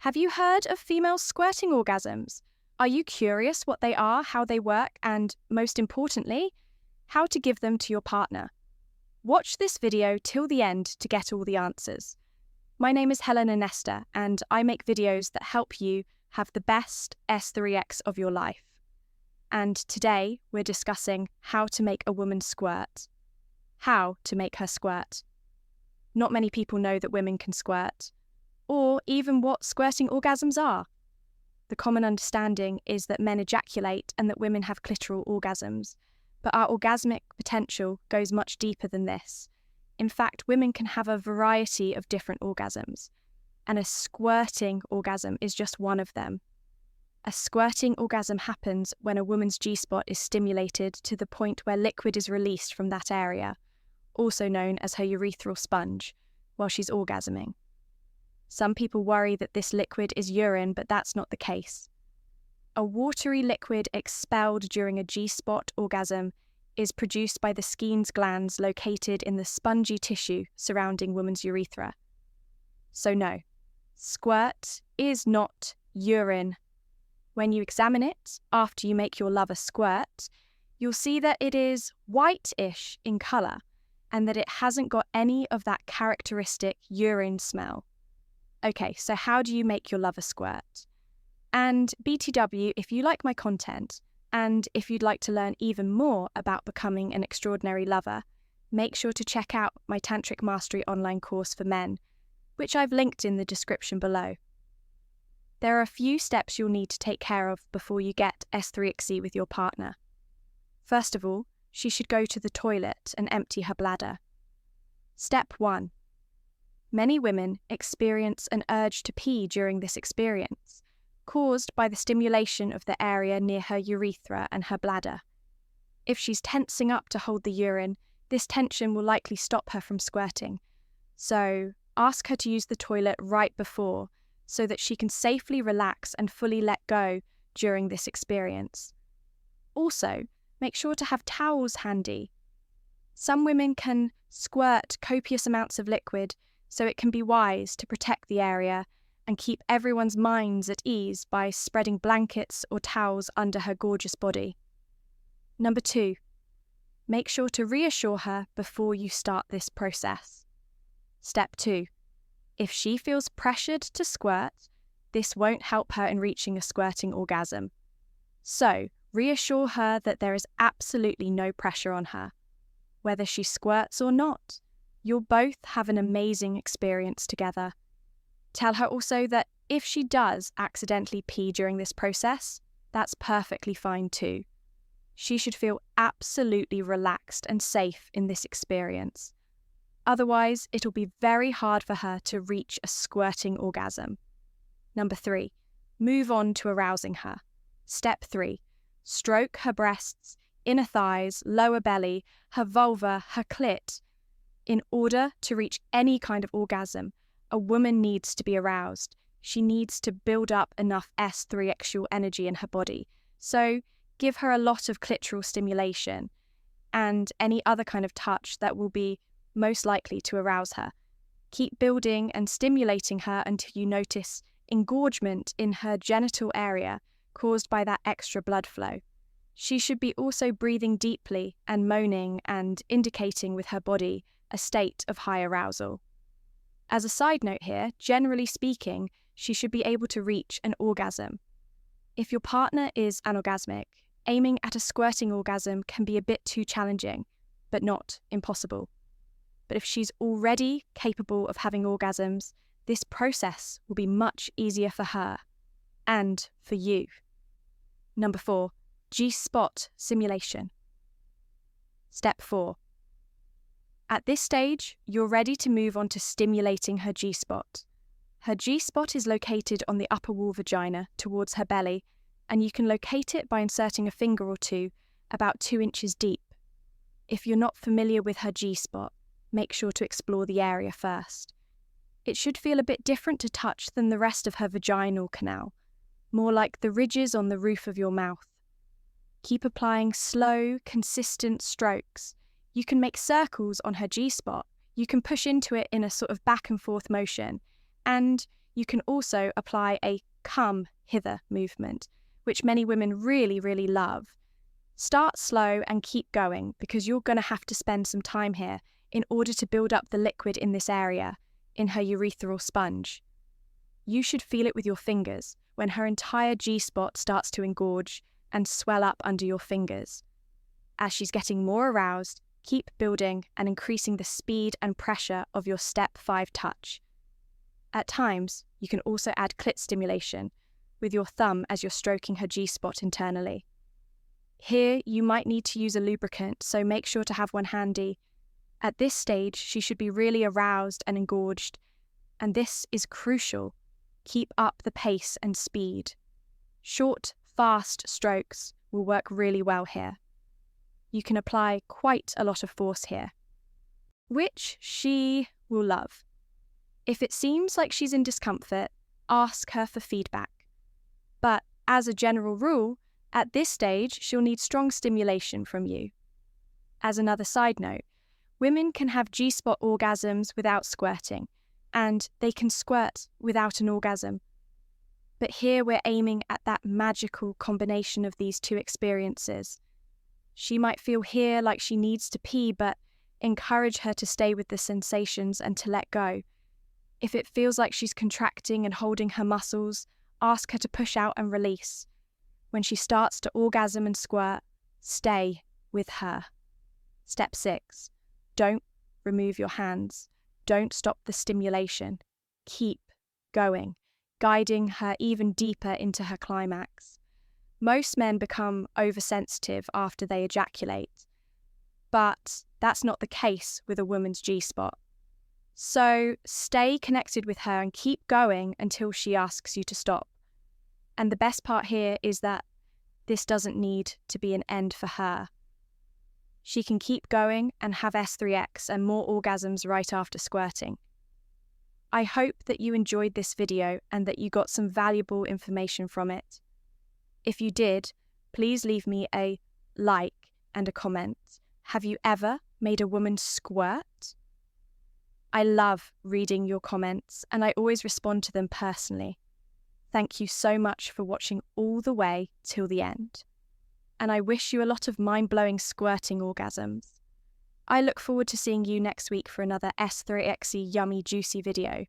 Have you heard of female squirting orgasms? Are you curious what they are, how they work, and, most importantly, how to give them to your partner? Watch this video till the end to get all the answers. My name is Helena Nesta, and I make videos that help you have the best S3X of your life. And today we're discussing how to make a woman squirt. How to make her squirt. Not many people know that women can squirt, or even what squirting orgasms are. The common understanding is that men ejaculate and that women have clitoral orgasms, but our orgasmic potential goes much deeper than this. In fact, women can have a variety of different orgasms, and a squirting orgasm is just one of them. A squirting orgasm happens when a woman's G-spot is stimulated to the point where liquid is released from that area, also known as her urethral sponge, while she's orgasming. Some people worry that this liquid is urine, but that's not the case. A watery liquid expelled during a G-spot orgasm is produced by the Skene's glands located in the spongy tissue surrounding woman's urethra. So no, squirt is not urine. When you examine it after you make your lover squirt, you'll see that it is whitish in colour and that it hasn't got any of that characteristic urine smell. Okay, so how do you make your lover squirt? And BTW, if you like my content, and if you'd like to learn even more about becoming an extraordinary lover, make sure to check out my Tantric Mastery online course for men, which I've linked in the description below. There are a few steps you'll need to take care of before you get S3XC with your partner. First of all, she should go to the toilet and empty her bladder. Step 1. Many women experience an urge to pee during this experience, caused by the stimulation of the area near her urethra and her bladder. If she's tensing up to hold the urine, this tension will likely stop her from squirting. So, ask her to use the toilet right before, so that she can safely relax and fully let go during this experience. Also, make sure to have towels handy. Some women can squirt copious amounts of liquid, so it can be wise to protect the area and keep everyone's minds at ease by spreading blankets or towels under her gorgeous body. Number 2, make sure to reassure her before you start this process. Step 2, if she feels pressured to squirt, this won't help her in reaching a squirting orgasm. So, reassure her that there is absolutely no pressure on her. Whether she squirts or not, you'll both have an amazing experience together. Tell her also that if she does accidentally pee during this process, that's perfectly fine too. She should feel absolutely relaxed and safe in this experience. Otherwise, it'll be very hard for her to reach a squirting orgasm. Number 3, move on to arousing her. Step 3, stroke her breasts, inner thighs, lower belly, her vulva, her clit. In order to reach any kind of orgasm, a woman needs to be aroused. She needs to build up enough S3Xual energy in her body. So give her a lot of clitoral stimulation and any other kind of touch that will be most likely to arouse her. Keep building and stimulating her until you notice engorgement in her genital area caused by that extra blood flow. She should be also breathing deeply and moaning and indicating with her body a state of high arousal. As a side note here, generally speaking, she should be able to reach an orgasm. If your partner is anorgasmic, aiming at a squirting orgasm can be a bit too challenging, but not impossible. But if she's already capable of having orgasms, this process will be much easier for her and for you. Number 4, G-spot simulation. Step 4. At this stage, you're ready to move on to stimulating her G-spot. Her G-spot is located on the upper wall vagina towards her belly, and you can locate it by inserting a finger or two about 2 inches deep. If you're not familiar with her G-spot, make sure to explore the area first. It should feel a bit different to touch than the rest of her vaginal canal, more like the ridges on the roof of your mouth. Keep applying slow, consistent strokes. You can make circles on her G-spot. You can push into it in a sort of back and forth motion. And you can also apply a come hither movement, which many women really, really love. Start slow and keep going because you're going to have to spend some time here in order to build up the liquid in this area, in her urethral sponge. You should feel it with your fingers when her entire G-spot starts to engorge and swell up under your fingers. As she's getting more aroused, keep building and increasing the speed and pressure of your step 5 touch. At times, you can also add clit stimulation with your thumb as you're stroking her G-spot internally. Here, you might need to use a lubricant, so make sure to have one handy. At this stage, she should be really aroused and engorged, and this is crucial. Keep up the pace and speed. Short, fast strokes will work really well here. You can apply quite a lot of force here, which she will love. If it seems like she's in discomfort, ask her for feedback. But as a general rule, at this stage, she'll need strong stimulation from you. As another side note, women can have G-spot orgasms without squirting, and they can squirt without an orgasm. But here we're aiming at that magical combination of these two experiences. She might feel here like she needs to pee, but encourage her to stay with the sensations and to let go. If it feels like she's contracting and holding her muscles, ask her to push out and release. When she starts to orgasm and squirt, stay with her. Step 6. Don't remove your hands. Don't stop the stimulation. Keep going, guiding her even deeper into her climax. Most men become oversensitive after they ejaculate, but that's not the case with a woman's G-spot. So stay connected with her and keep going until she asks you to stop. And the best part here is that this doesn't need to be an end for her. She can keep going and have S3X and more orgasms right after squirting. I hope that you enjoyed this video and that you got some valuable information from it. If you did, please leave me a like and a comment. Have you ever made a woman squirt? I love reading your comments and I always respond to them personally. Thank you so much for watching all the way till the end. And I wish you a lot of mind-blowing squirting orgasms. I look forward to seeing you next week for another S3Xy yummy juicy video.